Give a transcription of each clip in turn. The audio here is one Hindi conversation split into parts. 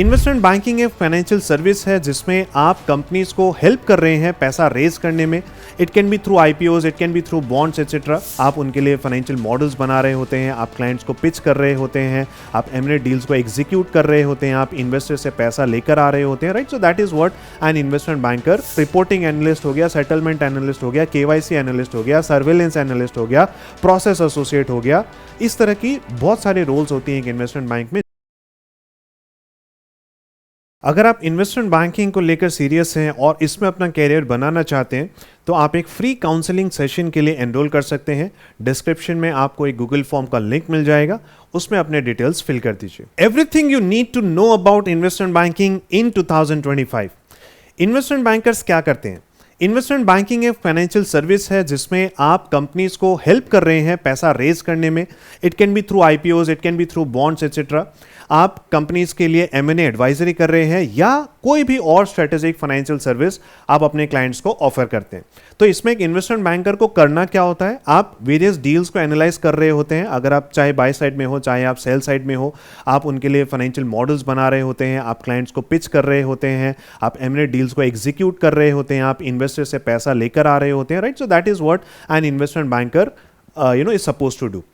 इन्वेस्टमेंट बैंकिंग एक फाइनेंशियल सर्विस है जिसमें आप कंपनीज को हेल्प कर रहे हैं पैसा रेज करने में। It can be through IPOs, it can be through bonds etcetera. आप उनके लिए फाइनेंशियल मॉडल्स बना रहे होते हैं, आप क्लाइंट्स को पिच कर रहे होते हैं, आप एम&ए डील्स को एग्जीक्यूट कर रहे होते हैं, आप इन्वेस्टर से पैसा लेकर आ रहे होते हैं, right. So that is what an investment banker. Reporting analyst हो गया, सेटलमेंट एनालिस्ट हो गया, केवाईसी एनालिस्ट हो गया, सर्वेलेंस एनालिस्ट हो गया, प्रोसेस एसोसिएट हो गया। इस तरह की बहुत सारे रोल्स होती हैं एक इन्वेस्टमेंट बैंक में। अगर आप इन्वेस्टमेंट बैंकिंग को लेकर सीरियस हैं और इसमें अपना कैरियर बनाना चाहते हैं तो आप एक फ्री काउंसलिंग सेशन के लिए एनरोल कर सकते हैं। डिस्क्रिप्शन में आपको एक गूगल फॉर्म का लिंक मिल जाएगा, उसमें अपने डिटेल्स फिल कर दीजिए। Everything you need to know about investment banking in 2025। Investment bankers क्या करते हैं? इन्वेस्टमेंट बैंकिंग एक फाइनेंशियल सर्विस है जिसमें आप कंपनीज को हेल्प कर रहे हैं पैसा रेज करने में। It can be through IPOs, it can be through bonds etcetera. आप कंपनीज के लिए एम&ए एडवाइजरी कर रहे हैं या कोई भी और स्ट्रेटेजिक फाइनेंशियल सर्विस आप अपने क्लाइंट्स को ऑफर करते हैं। तो इसमें एक इन्वेस्टमेंट बैंकर को करना क्या होता है? आप वेरियस डील्स को एनालाइज कर रहे होते हैं। अगर आप चाहे बाय साइड में हो चाहे आप सेल साइड में हो, आप उनके लिए फाइनेंशियल मॉडल्स बना रहे होते हैं, आप क्लाइंट्स को पिच कर रहे होते हैं, आप एम&ए डील्स को एग्जीक्यूट कर रहे होते हैं, आप इन्वेस्टर से पैसा लेकर आ रहे होते हैं, right. So that is what an investment banker is suppose to do.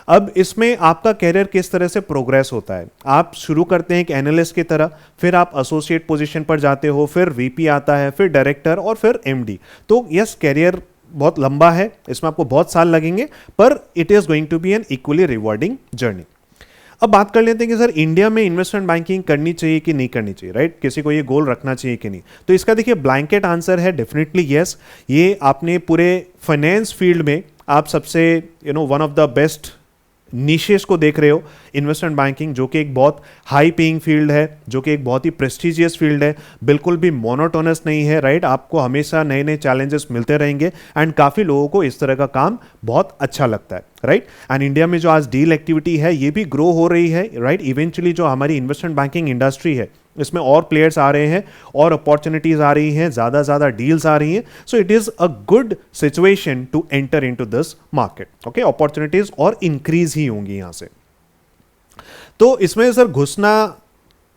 अब इसमें आपका कैरियर किस तरह से प्रोग्रेस होता है? आप शुरू करते हैं एक एनालिस्ट की तरह, फिर आप एसोसिएट पोजीशन पर जाते हो, फिर वीपी आता है, फिर डायरेक्टर और फिर एमडी। तो यस, कैरियर बहुत लंबा है, इसमें आपको बहुत साल लगेंगे, पर it is going to be an equally rewarding journey. अब बात कर लेते हैं कि सर इंडिया में इन्वेस्टमेंट बैंकिंग करनी चाहिए कि नहीं करनी चाहिए, राइट। किसी को ये गोल रखना चाहिए कि नहीं? तो इसका देखिए ब्लैंकेट आंसर है डेफिनेटली यस। ये आपने पूरे फाइनेंस फील्ड में आप सबसे one of the best niches को देख रहे हो। इन्वेस्टमेंट बैंकिंग जो कि एक बहुत हाई पेइंग फील्ड है, जो कि एक बहुत ही प्रेस्टिजियस फील्ड है, बिल्कुल भी मोनोटोनस नहीं है, राइट। आपको हमेशा नए नए चैलेंजेस मिलते रहेंगे एंड काफ़ी लोगों को इस तरह का काम बहुत अच्छा लगता है, राइट। एंड इंडिया में जो आज डील एक्टिविटी है ये भी ग्रो हो रही है, राइट। इवेंचुअली जो हमारी इन्वेस्टमेंट बैंकिंग इंडस्ट्री है इसमें और प्लेयर्स आ रहे हैं और अपॉर्चुनिटीज आ रही हैं, ज़्यादा डील्स आ रही हैं। So it is a good situation to enter into this market. Okay, opportunities और इंक्रीज ही होंगी यहां से। तो इसमें सर घुसना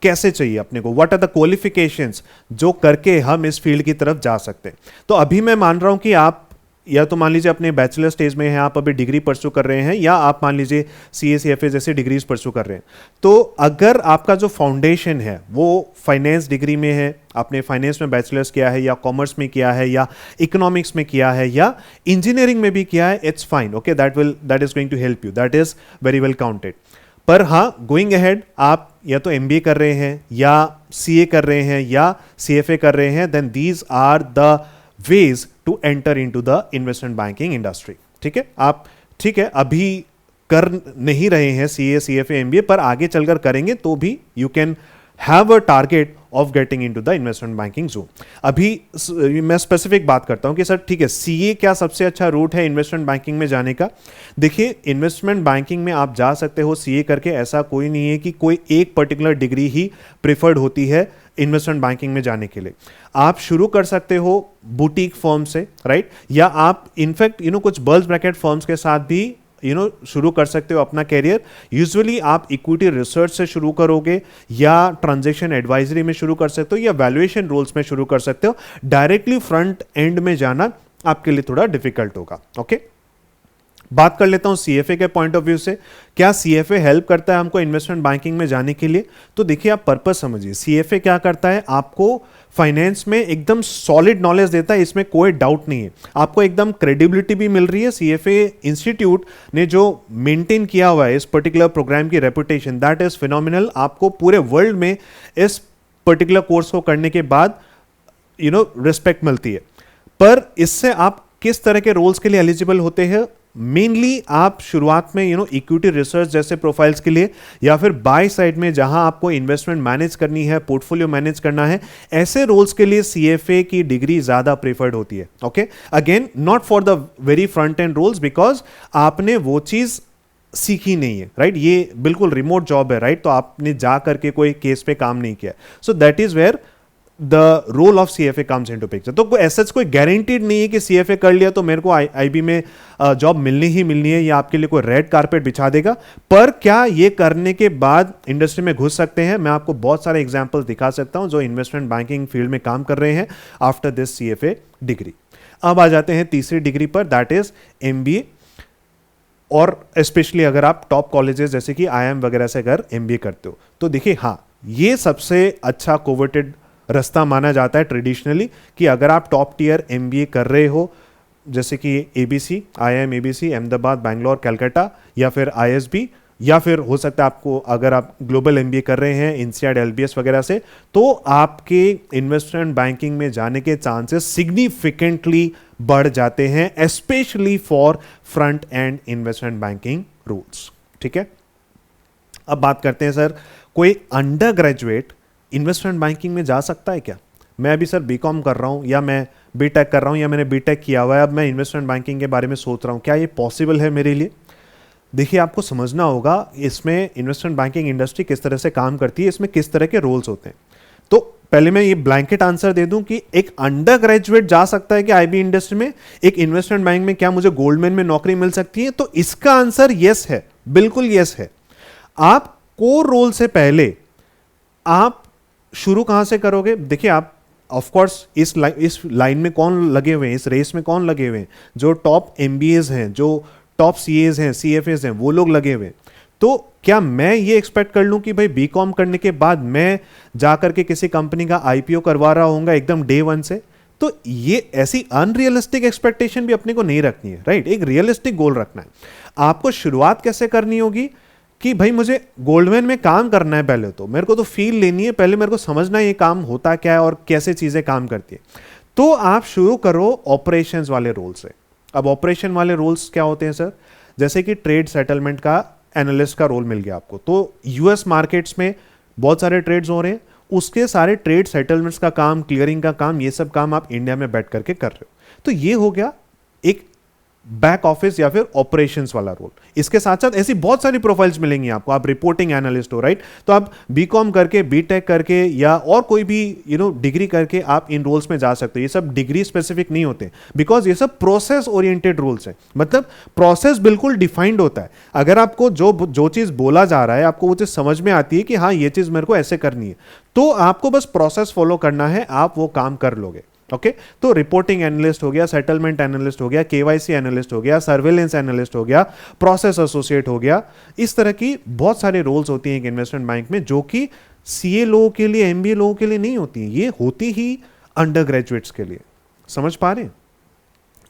कैसे चाहिए अपने को? व्हाट आर द क्वालिफिकेशंस जो करके हम इस फील्ड की तरफ जा सकते हैं? तो अभी मैं मान रहा हूं कि आप या तो मान लीजिए अपने बैचलर स्टेज में हैं, आप अभी डिग्री परस्यू कर रहे हैं, या आप मान लीजिए सीए सीएफए जैसे डिग्रीज परस्यू कर रहे हैं। तो अगर आपका जो फाउंडेशन है वो फाइनेंस डिग्री में है, आपने फाइनेंस में बैचलर्स किया है या कॉमर्स में किया है या इकोनॉमिक्स में किया है या इंजीनियरिंग में भी किया है, it's fine. Okay, that is going to help you, that is very well counted. पर हाँ, गोइंग अहेड आप या तो एमबीए कर रहे हैं या सीए कर रहे हैं या सीएफए कर रहे हैं, then these are the ways to enter into the investment banking industry। ठीक है, आप ठीक है अभी कर नहीं रहे हैं सीए सीएफए एमबीए, पर आगे चलकर करेंगे तो भी you can have a target of getting into the investment banking zone. अभी मैं स्पेसिफिक बात करता हूं कि सर ठीक है, सीए क्या सबसे अच्छा रूट है इन्वेस्टमेंट बैंकिंग में जाने का? देखिए, इन्वेस्टमेंट बैंकिंग में आप जा सकते हो सीए करके, ऐसा कोई नहीं है कि कोई एक पर्टिकुलर डिग्री ही प्रिफर्ड होती है इन्वेस्टमेंट बैंकिंग में जाने के लिए। आप शुरू कर सकते हो बुटीक फर्म से, राइट, या आप इनफैक्ट कुछ बल्ज ब्रैकेट फर्म्स के साथ भी शुरू कर सकते हो अपना कैरियर। यूजुअली आप इक्विटी रिसर्च से शुरू करोगे या ट्रांजैक्शन एडवाइजरी में शुरू कर सकते हो या वैल्यूएशन रोल्स में शुरू कर सकते हो। डायरेक्टली फ्रंट एंड में जाना आपके लिए थोड़ा डिफिकल्ट होगा। ओके, बात कर लेता हूं सीएफए के पॉइंट ऑफ व्यू से। क्या सीएफए हेल्प करता है हमको इन्वेस्टमेंट बैंकिंग में जाने के लिए? तो देखिए, आप पर्पस समझिए। सीएफए क्या करता है? आपको फाइनेंस में एकदम सॉलिड नॉलेज देता है, इसमें कोई डाउट नहीं है। आपको एकदम क्रेडिबिलिटी भी मिल रही है। सीएफए इंस्टीट्यूट ने जो मेंटेन किया हुआ है इस पर्टिकुलर प्रोग्राम की रेपुटेशन, दैट इज फिनोमिनल। आपको पूरे वर्ल्ड में इस पर्टिकुलर कोर्स को करने के बाद रिस्पेक्ट मिलती है। पर इससे आप किस तरह के रोल्स के लिए एलिजिबल होते हैं? मेनली आप शुरुआत में इक्विटी रिसर्च जैसे प्रोफाइल्स के लिए, या फिर बाय साइड में जहां आपको इन्वेस्टमेंट मैनेज करनी है, पोर्टफोलियो मैनेज करना है, ऐसे रोल्स के लिए सीएफए की डिग्री ज्यादा प्रेफर्ड होती है। Okay, again not for the very front end roles, because आपने वो चीज सीखी नहीं है, राइट। ये बिल्कुल रिमोट जॉब है, राइट। तो आपने जा करके कोई केस पे काम नहीं किया। So that is where the role of CFA comes into picture. तो कोई ऐसा कोई गारंटीड नहीं है कि सीएफए कर लिया तो मेरे को आईबी में जॉब मिलनी ही मिलनी है, या आपके लिए कोई रेड कारपेट बिछा देगा। पर क्या ये करने के बाद इंडस्ट्री में घुस सकते हैं? मैं आपको बहुत सारे एग्जांपल्स दिखा सकता हूं जो इन्वेस्टमेंट बैंकिंग फील्ड में काम कर रहे हैं आफ्टर दिस सीएफए डिग्री। अब आ जाते हैं तीसरी डिग्री पर, दैट इज एमबीए। और स्पेशली अगर आप टॉप कॉलेजेस जैसे कि आईआईएम वगैरह से अगर एमबीए करते हो तो देखिए, हाँ, ये सबसे अच्छा कोवेटेड रास्ता माना जाता है ट्रेडिशनली, कि अगर आप टॉप टियर एमबीए कर रहे हो जैसे कि ABC, IIM ABC, Ahmedabad, Bangalore, Calcutta, या फिर आईएसबी, या फिर हो सकता है आपको अगर आप ग्लोबल एमबीए कर रहे हैं इंसियाड, एलबीएस वगैरह से, तो आपके इन्वेस्टमेंट बैंकिंग में जाने के चांसेस सिग्निफिकेंटली बढ़ जाते हैं, specially for front end investment banking rules. ठीक है, अब बात करते हैं सर, कोई अंडर ग्रेजुएट इन्वेस्टमेंट बैंकिंग में जा सकता है क्या? मैं अभी सर बीकॉम कर रहा हूं, या मैं बीटेक कर रहा हूं, या मैंने बीटेक किया हुआ है, अब मैं इन्वेस्टमेंट बैंकिंग के बारे में सोच रहा हूं, क्या ये पॉसिबल है मेरे लिए? देखिए, आपको समझना होगा इसमें इन्वेस्टमेंट बैंकिंग इंडस्ट्री किस तरह से काम करती है, इसमें किस तरह के रोल्स होते हैं। तो पहले मैं ये ब्लैंकेट आंसर दे दूं कि एक अंडर ग्रेजुएट जा सकता है कि आईबी इंडस्ट्री में, एक इन्वेस्टमेंट बैंक में क्या मुझे गोल्डमैन में नौकरी मिल सकती है? तो इसका आंसर यस है, बिल्कुल यस है। आप कोर रोल से पहले आप शुरू कहां से करोगे? देखिए, आप ऑफ कोर्स इस लाइन में कौन लगे हुए हैं, इस रेस में कौन लगे हुए हैं? जो टॉप एमबीएज हैं, जो टॉप सीएज हैं, सीएफएज हैं, वो लोग लगे हुए हैं। तो क्या मैं ये एक्सपेक्ट कर लूं कि भाई बीकॉम करने के बाद मैं जाकर के किसी कंपनी का आईपीओ करवा रहा हूंगा एकदम डे वन से? तो ये ऐसी अनरियलिस्टिक एक्सपेक्टेशन भी अपने को नहीं रखनी है, राइट? एक रियलिस्टिक गोल रखना है। आपको शुरुआत कैसे करनी होगी कि भाई मुझे गोल्डमैन में काम करना है, पहले तो मेरे को तो फील लेनी है, पहले मेरे को समझना है ये काम होता क्या है और कैसे चीजें काम करती है। तो आप शुरू करो ऑपरेशंस वाले रोल से। अब ऑपरेशन वाले रोल्स क्या होते हैं सर? जैसे कि ट्रेड सेटलमेंट का एनालिस्ट का रोल मिल गया आपको, तो यूएस मार्केट्स में बहुत सारे ट्रेड्स हो रहे हैं, उसके सारे ट्रेड सेटलमेंट्स का काम, क्लियरिंग का काम, ये सब काम आप इंडिया में बैठ करके कर रहे हो। तो ये हो गया एक बैक ऑफिस या फिर ऑपरेशंस वाला रोल। इसके साथ साथ ऐसी बहुत सारी प्रोफाइल्स मिलेंगी आपको। आप रिपोर्टिंग एनालिस्ट हो, राइट? तो आप बीकॉम करके, बीटेक करके, या और कोई भी डिग्री करके आप इन रोल्स में जा सकते हो। ये सब डिग्री स्पेसिफिक नहीं होते, बिकॉज ये सब प्रोसेस ओरिएंटेड रोल्स हैं। मतलब प्रोसेस बिल्कुल डिफाइंड होता है। अगर आपको जो चीज बोला जा रहा है, आपको वो चीज समझ में आती है कि हाँ, ये चीज मेरे को ऐसे करनी है, तो आपको बस प्रोसेस फॉलो करना है, आप वो काम कर लोगे। ओके, तो रिपोर्टिंग एनालिस्ट हो गया, सेटलमेंट एनालिस्ट हो गया, केवाईसी एनालिस्ट हो गया, सर्वेलेंस एनालिस्ट हो गया, प्रोसेस एसोसिएट हो गया। इस तरह की बहुत सारे रोल्स होती हैं एक इन्वेस्टमेंट बैंक में, जो कि सीए लोगों के लिए, एमबीए लोगों के लिए नहीं होती हैं। ये होती ही अंडर ग्रेजुएट्स के लिए। समझ पा रहे हैं?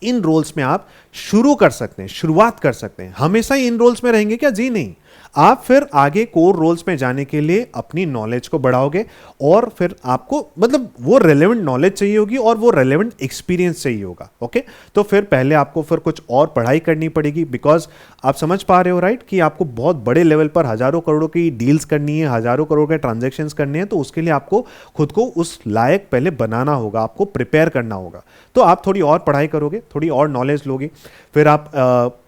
इन रोल्स में आप शुरू कर सकते हैं, शुरुआत कर सकते हैं। हमेशा ही इन रोल्स में रहेंगे क्या? जी नहीं। आप फिर आगे कोर रोल्स में जाने के लिए अपनी नॉलेज को बढ़ाओगे, और फिर आपको मतलब वो रेलेवेंट नॉलेज चाहिए होगी और वो रेलेवेंट एक्सपीरियंस चाहिए होगा। ओके, तो फिर पहले आपको फिर कुछ और पढ़ाई करनी पड़ेगी, बिकॉज आप समझ पा रहे हो, राइट, कि आपको बहुत बड़े लेवल पर हजारों करोड़ों की डील्स करनी है, हजारों करोड़ के ट्रांजेक्शन्स करने हैं। तो उसके लिए आपको खुद को उस लायक पहले बनाना होगा, आपको प्रिपेयर करना होगा। तो आप थोड़ी और पढ़ाई करोगे, थोड़ी और नॉलेज लोगे, फिर आप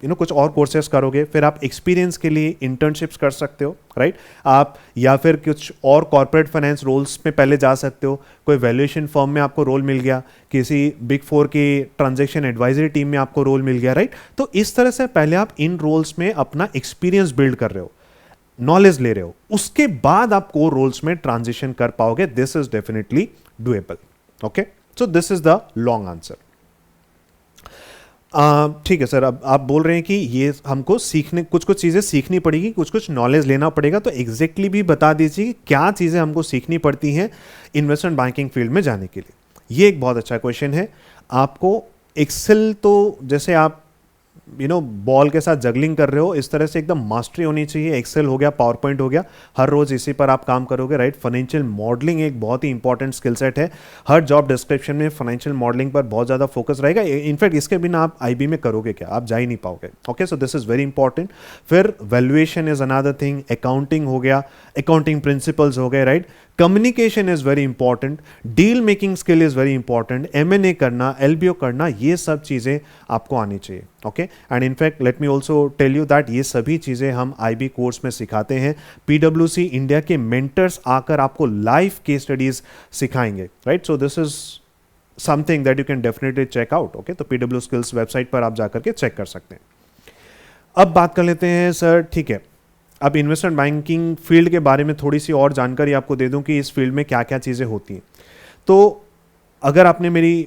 कुछ और कोर्सेस करोगे, फिर आप एक्सपीरियंस के लिए इंटर्नशिप्स कर सकते हो, राइट? आप या फिर कुछ और कॉर्पोरेट फाइनेंस रोल्स में पहले जा सकते हो। कोई वैल्यूएशन फर्म में आपको रोल मिल गया, किसी बिग फोर की ट्रांजैक्शन एडवाइजरी टीम में आपको रोल मिल गया, राइट? तो इस तरह से पहले आप इन रोल्स में अपना एक्सपीरियंस बिल्ड कर रहे हो, नॉलेज ले रहे हो, उसके बाद आप कोर रोल्स में ट्रांजिशन कर पाओगे। This is definitely doable. Okay, so this is the long answer. ठीक है सर, अब आप बोल रहे हैं कि ये हमको सीखने, कुछ कुछ चीज़ें सीखनी पड़ेगी, कुछ कुछ नॉलेज लेना पड़ेगा। तो एग्जैक्टली भी बता दीजिए कि क्या चीज़ें हमको सीखनी पड़ती हैं इन्वेस्टमेंट बैंकिंग फील्ड में जाने के लिए। ये एक बहुत अच्छा क्वेश्चन है। आपको एक्सेल, तो जैसे आप बॉल के साथ जगलिंग कर रहे हो, इस तरह से एकदम मास्टरी होनी चाहिए। एक्सेल हो गया, पावर पॉइंट हो गया, हर रोज इसी पर आप काम करोगे, राइट? फाइनेंशियल मॉडलिंग एक बहुत ही इंपॉर्टेंट स्किल सेट है। हर जॉब डिस्क्रिप्शन में फाइनेंशियल मॉडलिंग पर बहुत ज़्यादा फोकस रहेगा। इनफैक्ट इसके बिना आप आईबी में करोगे क्या? आप जा ही नहीं पाओगे। Okay, so this is very important. फिर valuation is another thing, accounting हो गया, अकाउंटिंग प्रिंसिपल्स हो गए, right? Communication is very important, deal making skill is very important, M and A करना, एलबीओ करना, ये सब चीज़ें आपको आनी चाहिए। Okay, and in fact let me also tell you that ये सभी चीज़ें हम आईबी कोर्स में सिखाते हैं। पीडब्ल्यूसी इंडिया के मेंटर्स आकर आपको लाइव केस स्टडीज सिखाएंगे, right? So this is something that you can definitely check out. Okay, तो पीडब्ल्यू स्किल्स वेबसाइट पर आप जाकर के चेक कर सकते हैं। अब बात कर लेते हैं सर, ठीक है, अब इन्वेस्टमेंट बैंकिंग फील्ड के बारे में थोड़ी सी और जानकारी आपको दे दूं कि इस फील्ड में क्या क्या चीज़ें होती हैं। तो अगर आपने मेरी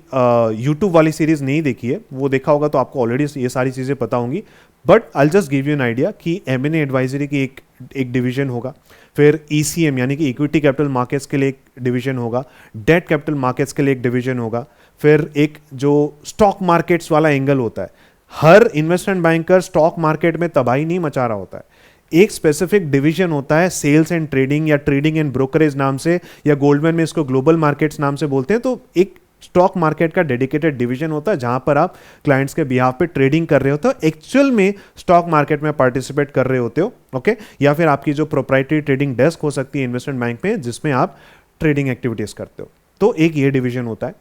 यूट्यूब वाली सीरीज़ नहीं देखी है, वो देखा होगा तो आपको ऑलरेडी ये सारी चीज़ें पता होंगी, but I just give you an idea कि एमएनए एडवाइजरी की एक डिवीजन होगा, फिर ईसीएम यानी कि इक्विटी कैपिटल मार्केट्स के लिए एक डिवीजन होगा, डेट कैपिटल मार्केट्स के लिए एक डिवीजन होगा, फिर एक जो स्टॉक मार्केट्स वाला एंगल होता है। हर इन्वेस्टमेंट बैंकर स्टॉक मार्केट में तबाही नहीं मचा रहा होता है, एक स्पेसिफिक डिवीजन होता है सेल्स एंड ट्रेडिंग या ट्रेडिंग एंड ब्रोकरेज नाम से, या गोल्डमैन में इसको ग्लोबल मार्केट्स नाम से बोलते हैं। तो एक स्टॉक मार्केट का डेडिकेटेड डिवीजन होता है जहां पर आप क्लाइंट्स के बिहाफ पे ट्रेडिंग कर रहे होते हो, एक्चुअल में स्टॉक मार्केट में पार्टिसिपेट कर रहे होते हो। ओके, या फिर आपकी जो प्रोप्राइटरी ट्रेडिंग डेस्क हो सकती है इन्वेस्टमेंट बैंक में, जिसमें आप ट्रेडिंग एक्टिविटीज करते हो, तो एक ये डिवीजन होता है।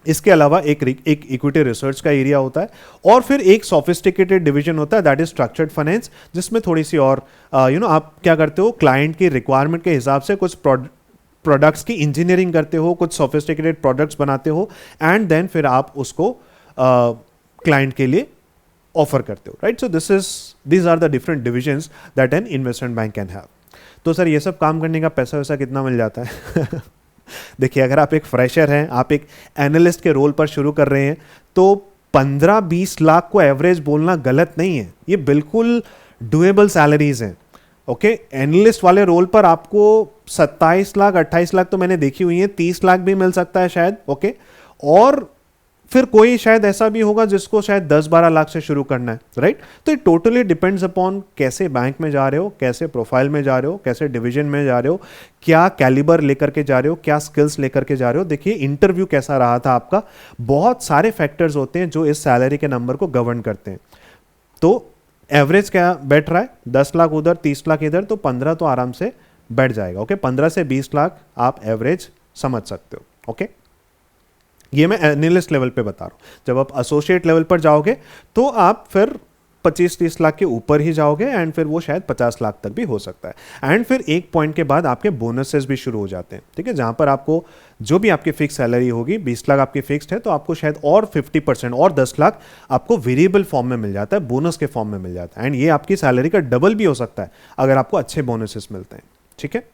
इसके अलावा एक इक्विटी रिसर्च का एरिया होता है, और फिर एक सोफिस्टिकेटेड डिवीजन होता है दैट इज स्ट्रक्चर्ड फाइनेंस, जिसमें थोड़ी सी और आप क्या करते हो, क्लाइंट की रिक्वायरमेंट के हिसाब से कुछ प्रोडक्ट्स की इंजीनियरिंग करते हो, कुछ सोफिस्टिकेटेड प्रोडक्ट्स बनाते हो, एंड देन फिर आप उसको क्लाइंट के लिए ऑफर करते हो, right? So this are the different divisions that an investment bank can have. तो सर ये सब काम करने का पैसा वैसा कितना मिल जाता है? देखिए, अगर आप एक फ्रेशर हैं, आप एक एनालिस्ट के रोल पर शुरू कर रहे हैं, तो 15-20 लाख को एवरेज बोलना गलत नहीं है, ये बिल्कुल डुएबल सैलरीज हैं। ओके, एनालिस्ट वाले रोल पर आपको 27 लाख 28 लाख तो मैंने देखी हुई है, 30 लाख भी मिल सकता है शायद। ओके, और फिर कोई शायद ऐसा भी होगा जिसको शायद 10-12 लाख से शुरू करना है, राइट? तो इट टोटली डिपेंड्स अपॉन कैसे बैंक में जा रहे हो, कैसे प्रोफाइल में जा रहे हो, कैसे डिवीजन में जा रहे हो, क्या कैलिबर लेकर के जा रहे हो, क्या स्किल्स लेकर के जा रहे हो। देखिए, इंटरव्यू कैसा रहा था आपका, बहुत सारे फैक्टर्स होते हैं जो इस सैलरी के नंबर को गवर्न करते हैं। तो एवरेज क्या बैठ रहा है, 10 लाख उधर, 30 लाख इधर, तो 15 तो आराम से बैठ जाएगा। ओके, 15 से 20 लाख आप एवरेज समझ सकते हो। ओके, ये मैं एनालिस्ट लेवल पे बता रहा हूं। जब आप एसोसिएट लेवल पर जाओगे तो आप फिर 25-30 लाख के ऊपर ही जाओगे, एंड फिर वो शायद 50 लाख तक भी हो सकता है। एंड फिर एक पॉइंट के बाद आपके बोनसेस भी शुरू हो जाते हैं, ठीक है, जहां पर आपको जो भी आपकी फिक्स सैलरी होगी, 20 लाख आपकी फिक्स्ड है, तो आपको शायद और 50% और 10 लाख आपको वेरिएबल फॉर्म में मिल जाता है, बोनस के फॉर्म में मिल जाता है, एंड ये आपकी सैलरी का डबल भी हो सकता है अगर आपको अच्छे बोनसेस मिलते हैं। ठीक है,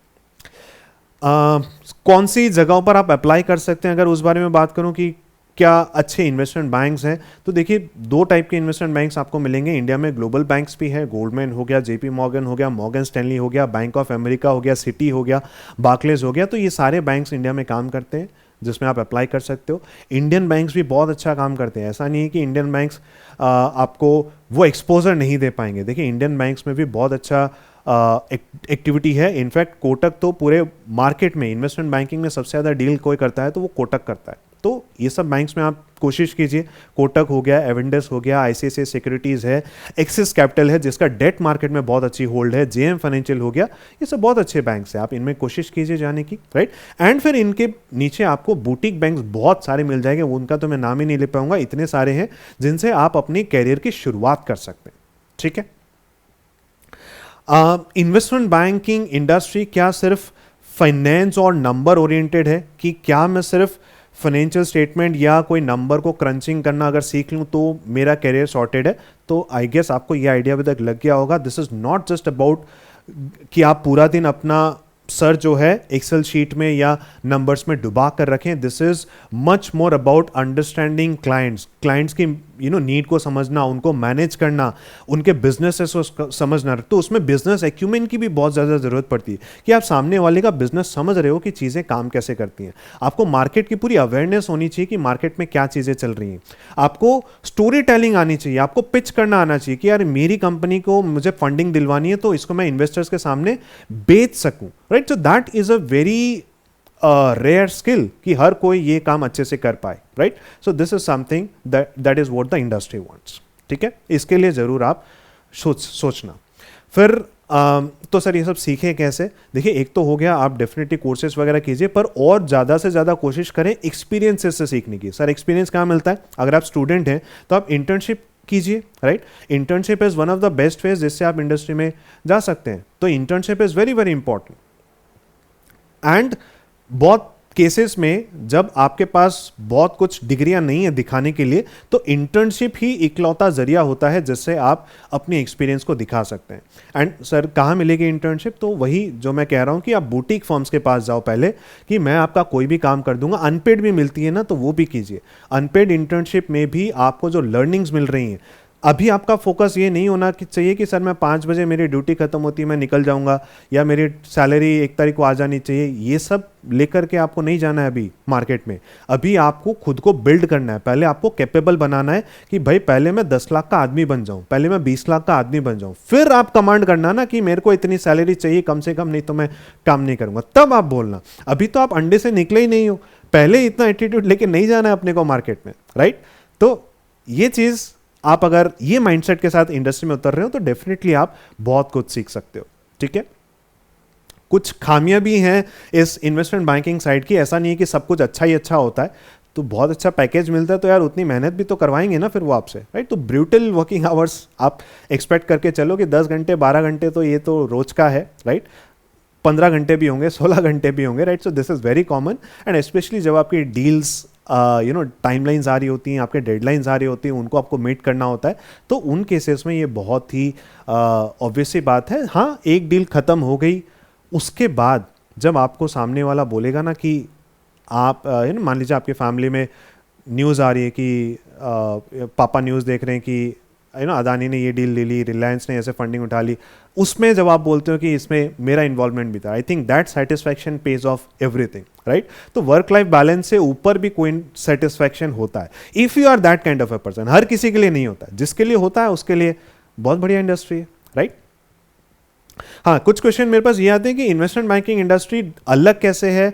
कौन सी जगहों पर आप अप्लाई कर सकते हैं, अगर उस बारे में बात करूं कि क्या अच्छे इन्वेस्टमेंट बैंक्स हैं, तो देखिए 2 टाइप के इन्वेस्टमेंट बैंक्स आपको मिलेंगे इंडिया में। ग्लोबल बैंक्स भी है, गोल्डमैन हो गया, जेपी मॉर्गन हो गया, मॉर्गन स्टैनली हो गया, बैंक ऑफ अमेरिका हो गया, सिटी हो गया, बार्कलेज हो गया। तो ये सारे बैंक्स इंडिया में काम करते हैं जिसमें आप अप्लाई कर सकते हो। इंडियन बैंक्स भी बहुत अच्छा काम करते हैं, ऐसा नहीं है कि इंडियन बैंक्स आपको वो एक्सपोजर नहीं दे पाएंगे। देखिए, इंडियन बैंक्स में भी बहुत अच्छा एक्टिविटी है। इनफैक्ट कोटक तो पूरे मार्केट में इन्वेस्टमेंट बैंकिंग में सबसे ज़्यादा डील कोई करता है तो वो कोटक करता है। तो ये सब बैंक्स में आप कोशिश कीजिए, कोटक हो गया, एवेंडस हो गया, आईसीआईसीआई सिक्योरिटीज़ है, एक्सिस कैपिटल है जिसका डेट मार्केट में बहुत अच्छी होल्ड है, जेएम फाइनेंशियल हो गया, ये सब बहुत अच्छे बैंक्स हैं, आप इनमें कोशिश कीजिए जाने की, राइट। एंड फिर इनके नीचे आपको बुटीक बैंक्स बहुत सारे मिल जाएंगे, उनका तो मैं नाम ही नहीं ले पाऊंगा, इतने सारे हैं जिनसे आप अपनी कैरियर की शुरुआत कर सकते हैं। ठीक है, इन्वेस्टमेंट बैंकिंग इंडस्ट्री क्या सिर्फ फाइनेंस और नंबर ओरिएंटेड है कि क्या मैं सिर्फ फाइनेंशियल स्टेटमेंट या कोई नंबर को क्रंचिंग करना अगर सीख लूँ तो मेरा करियर सॉर्टेड है? तो आई गेस आपको ये आइडिया अभी तक लग गया होगा। This is not just about कि आप पूरा दिन अपना सर जो है एक्सेल शीट में या नंबर्स में डुबा कर रखें। This is much more about understanding clients की नीड को समझना, उनको मैनेज करना, उनके बिजनेसेस को समझना। तो उसमें बिजनेस एक्यूमेन की भी बहुत ज़्यादा ज़रूरत पड़ती है कि आप सामने वाले का बिजनेस समझ रहे हो कि चीज़ें काम कैसे करती हैं। आपको मार्केट की पूरी अवेयरनेस होनी चाहिए कि मार्केट में क्या चीज़ें चल रही हैं। आपको स्टोरी टेलिंग आनी चाहिए, आपको पिच करना आना चाहिए कि यार मेरी कंपनी को मुझे फंडिंग दिलवानी है तो इसको मैं इन्वेस्टर्स के सामने बेच सकूं, right. So that is a very rare skill कि हर कोई ये काम अच्छे से कर पाए, right. So this is something that is what the industry wants. ठीक है, इसके लिए जरूर आप सोचना। फिर तो सर ये सब सीखें कैसे? देखिए, एक तो हो गया आप डेफिनेटली कोर्सेज वगैरह कीजिए, पर और ज़्यादा से ज़्यादा कोशिश करें एक्सपीरियंसेस से सीखने की। सर एक्सपीरियंस कहाँ मिलता है? अगर आप स्टूडेंट हैं तो आप इंटर्नशिप कीजिए, right? Internship is one of the best veg जिससे आप इंडस्ट्री में जा सकते हैं। तो internship is very very important. And बहुत केसेस में जब आपके पास बहुत कुछ डिग्रियां नहीं है दिखाने के लिए, तो इंटर्नशिप ही इकलौता जरिया होता है जिससे आप अपनी एक्सपीरियंस को दिखा सकते हैं। एंड सर कहाँ मिलेगी इंटर्नशिप? तो वही जो मैं कह रहा हूँ कि आप बुटीक फर्म्स के पास जाओ पहले, कि मैं आपका कोई भी काम कर दूंगा। अनपेड भी मिलती है ना, तो वो भी कीजिए। अनपेड इंटर्नशिप में भी आपको जो लर्निंग्स मिल रही हैं, अभी आपका फोकस ये नहीं होना कि चाहिए कि सर मैं 5 बजे मेरी ड्यूटी खत्म होती है मैं निकल जाऊंगा, या मेरी सैलरी 1 तारीख को आ जानी चाहिए। ये सब लेकर के आपको नहीं जाना है अभी मार्केट में। अभी आपको खुद को बिल्ड करना है, पहले आपको कैपेबल बनाना है कि भाई पहले मैं 10 लाख का आदमी बन जाऊं, पहले मैं 20 लाख का आदमी बन जाऊं, फिर आप कमांड करना ना कि मेरे को इतनी सैलरी चाहिए कम से कम, नहीं तो मैं काम नहीं करूंगा, तब आप बोलना। अभी तो आप अंडे से निकले ही नहीं हो, पहले इतना एटीट्यूड लेके नहीं जाना है अपने को मार्केट में, राइट? तो ये चीज़ आप अगर ये माइंडसेट के साथ इंडस्ट्री में उतर रहे हो तो डेफिनेटली आप बहुत कुछ सीख सकते हो, ठीक है? कुछ खामियां भी हैं इस इन्वेस्टमेंट बैंकिंग साइड की। ऐसा नहीं है कि सब कुछ अच्छा ही अच्छा होता है। तो बहुत अच्छा पैकेज मिलता है तो यार उतनी मेहनत भी तो करवाएंगे ना फिर वो आपसे, राइट? तो ब्रूटल वर्किंग आवर्स आप एक्सपेक्ट करके चलो कि 10 घंटे 12 घंटे तो ये तो रोज का है, राइट? 15 घंटे भी होंगे, 16 घंटे भी होंगे, right? So this is very common. And specially जब आपकी डील्स टाइमलाइंस आ रही होती हैं, आपके डेडलाइंस आ रही होती हैं, उनको आपको मीट करना होता है, तो उन केसेस में ये बहुत ही ऑब्वियस सी बात है। हाँ, एक डील ख़त्म हो गई, उसके बाद जब आपको सामने वाला बोलेगा ना कि आप मान लीजिए आपके फैमिली में न्यूज़ आ रही है कि पापा न्यूज़ देख रहे हैं कि अदानी ने ये डील ले ली, रिलायंस ने ऐसे फंडिंग उठा ली, उसमें जब आप बोलते हो कि इसमें मेरा इन्वॉल्वमेंट भी था, I think that satisfaction page of everything, right? तो वर्क लाइफ बैलेंस से ऊपर भी कोई सेटिस्फैक्शन होता है if you are that kind of a person. हर किसी के लिए नहीं होता है, जिसके लिए होता है उसके लिए बहुत बढ़िया इंडस्ट्री है, राइट? हाँ, कुछ क्वेश्चन मेरे पास ये आते हैं कि इन्वेस्टमेंट बैंकिंग इंडस्ट्री अलग कैसे है,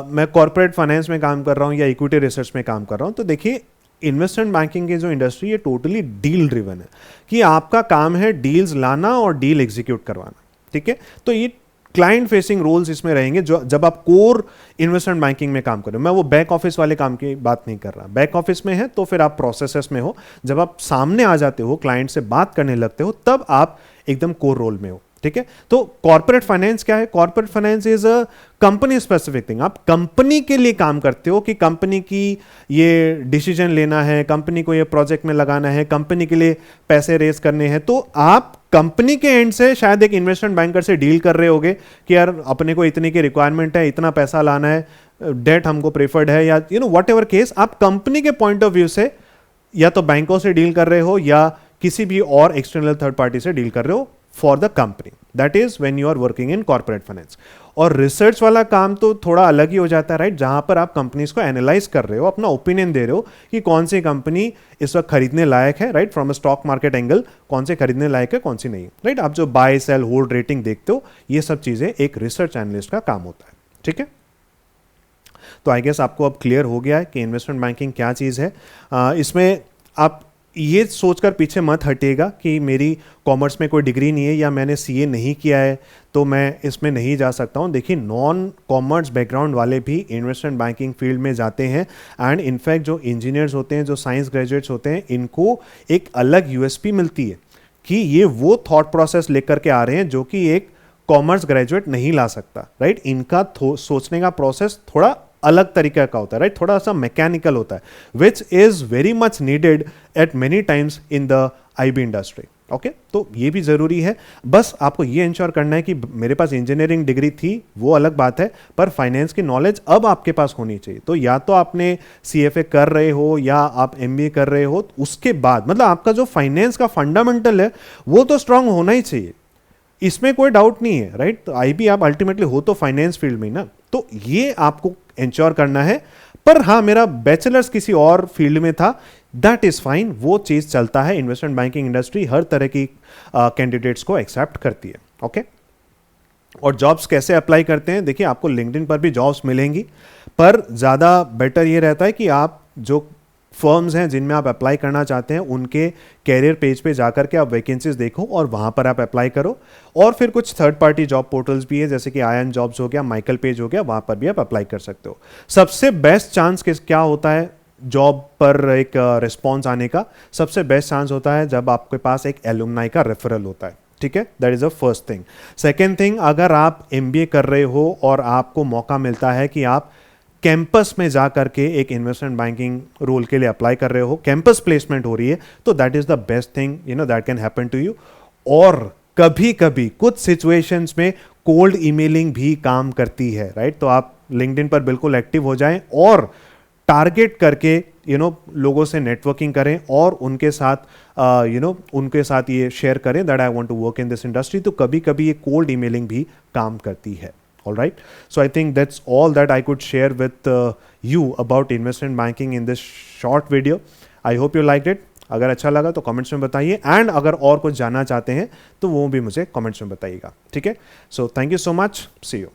मैं कॉर्पोरेट फाइनेंस में काम कर रहा हूँ या इक्विटी रिसर्च में काम कर रहा हूँ। तो देखिए, इन्वेस्टमेंट बैंकिंग की जो इंडस्ट्री है टोटली डील ड्रिवन है, कि आपका काम है डील्स लाना और डील एग्जीक्यूट करवाना, ठीक है? तो ये क्लाइंट फेसिंग रोल्स इसमें रहेंगे जो जब आप कोर इन्वेस्टमेंट बैंकिंग में काम करें। मैं वो बैक ऑफिस वाले काम की बात नहीं कर रहा। बैक ऑफिस में है तो फिर आप प्रोसेसेस में हो, जब आप सामने आ जाते हो, क्लाइंट से बात करने लगते हो, तब आप एकदम कोर रोल में हो, ठीक है? तो कॉर्पोरेट फाइनेंस क्या है? Corporate finance is a company specific thing. आप कंपनी के लिए काम करते हो कि कंपनी की ये डिसीजन लेना है, कंपनी को ये प्रोजेक्ट में लगाना है, कंपनी के लिए पैसे रेज करने हैं। तो आप कंपनी के एंड से शायद एक इन्वेस्टमेंट बैंकर से डील कर रहे होगे कि यार अपने को इतने की रिक्वायरमेंट है, इतना पैसा लाना है, डेट हमको प्रेफर्ड है, या वट एवर केस, आप कंपनी के पॉइंट ऑफ व्यू से या तो बैंकों से डील कर रहे हो या किसी भी और एक्सटर्नल थर्ड पार्टी से डील कर रहे हो for the company. That is when you are working in corporate finance. और रिसर्च वाला काम तो थोड़ा अलग ही हो जाता है, राइट? जहां पर आप कंपनीज को एनालाइज कर रहे हो, अपना ओपिनियन दे रहे हो कि कौन सी कंपनी इस वक्त खरीदने लायक है, right? From a stock market angle, कौन से खरीदने लायक है, कौन सी नहीं, राइट? आप जो बाय सेल होल्ड रेटिंग देखते हो, ये सब चीजें एक रिसर्च एनालिस्ट का काम होता है, ठीक है? तो आई गेस आपको अब क्लियर हो गया है कि इन्वेस्टमेंट बैंकिंग क्या चीज़ है। इसमें आप ये सोचकर पीछे मत हटिएगा कि मेरी कॉमर्स में कोई डिग्री नहीं है या मैंने सीए नहीं किया है तो मैं इसमें नहीं जा सकता हूँ। देखिए, नॉन कॉमर्स बैकग्राउंड वाले भी इन्वेस्टमेंट बैंकिंग फील्ड में जाते हैं। एंड इनफैक्ट जो इंजीनियर्स होते हैं, जो साइंस ग्रेजुएट्स होते हैं, इनको एक अलग यूएसपी मिलती है कि ये वो थॉट प्रोसेस लेकर के आ रहे हैं जो कि एक कॉमर्स ग्रेजुएट नहीं ला सकता, राइट? इनका सोचने का प्रोसेस थोड़ा अलग तरीके का होता है, राइट? थोड़ा सा मैकेनिकल होता है, which is very much needed eight many times in the IB industry. Okay, तो ये भी जरूरी है। बस आपको ये इंश्योर करना है कि मेरे पास इंजीनियरिंग डिग्री थी, वो अलग बात है, पर फाइनेंस की नॉलेज अब आपके पास होनी चाहिए। तो या तो आपने सीएफए कर रहे हो या आप एमबीए कर रहे हो, उसके बाद मतलब आपका जो फाइनेंस का फंडामेंटल है वो तो स्ट्रांग होना ही चाहिए, इसमें कोई डाउट नहीं है, राइट? तो आईबी आप अल्टीमेटली हो तो फाइनेंस फील्ड में ना, तो ये आपको इंश्योर करना है। पर हाँ, मेरा बैचलर्स किसी और फील्ड में था, दैट इज फाइन, वो चीज चलता है। इन्वेस्टमेंट बैंकिंग इंडस्ट्री हर तरह की कैंडिडेट्स को एक्सेप्ट करती है, ओके? और जॉब्स कैसे अप्लाई करते हैं? देखिए, आपको लिंक्डइन पर भी जॉब्स मिलेंगी, पर ज़्यादा बेटर ये रहता है कि आप जो फर्म्स हैं जिनमें आप अप्लाई करना चाहते हैं, उनके कैरियर पेज पे जाकर के आप वैकेंसीज देखो और वहाँ पर आप अप्लाई करो। और फिर कुछ थर्ड पार्टी जॉब पोर्टल्स भी है, जैसे कि आयन जॉब्स हो गया, माइकल पेज हो गया, वहाँ पर भी आप अप्लाई कर सकते हो। सबसे बेस्ट चांस क्या होता है जॉब पर एक रिस्पॉन्स आने का? सबसे बेस्ट चांस होता है जब आपके पास एक एलुमनाई का रेफरल होता है, ठीक है। That is the first thing. Second thing, अगर आप एमबीए कर रहे हो और आपको मौका मिलता है कि आप कैंपस में जा करके एक इन्वेस्टमेंट बैंकिंग रोल के लिए अप्लाई कर रहे हो, कैंपस प्लेसमेंट हो रही है, तो that is the best thing that can happen to you. और कभी कभी कुछ सिचुएशंस में कोल्ड ईमेलिंग भी काम करती है, राइट? तो आप लिंक्डइन पर बिल्कुल एक्टिव हो जाएं और टारगेट करके लोगों से नेटवर्किंग करें और उनके साथ उनके साथ ये शेयर करें that I want to work in this industry. तो कभी कभी ये कोल्ड ईमेलिंग भी काम करती है। All right. So I think that's all that I could share with you about investment banking in this short video. I hope you liked it. अगर अच्छा लगा तो कमेंट्स में बताइए, एंड अगर और कुछ जानना चाहते हैं तो वो भी मुझे कमेंट्स में बताइएगा, ठीक है? So thank you so much, see you.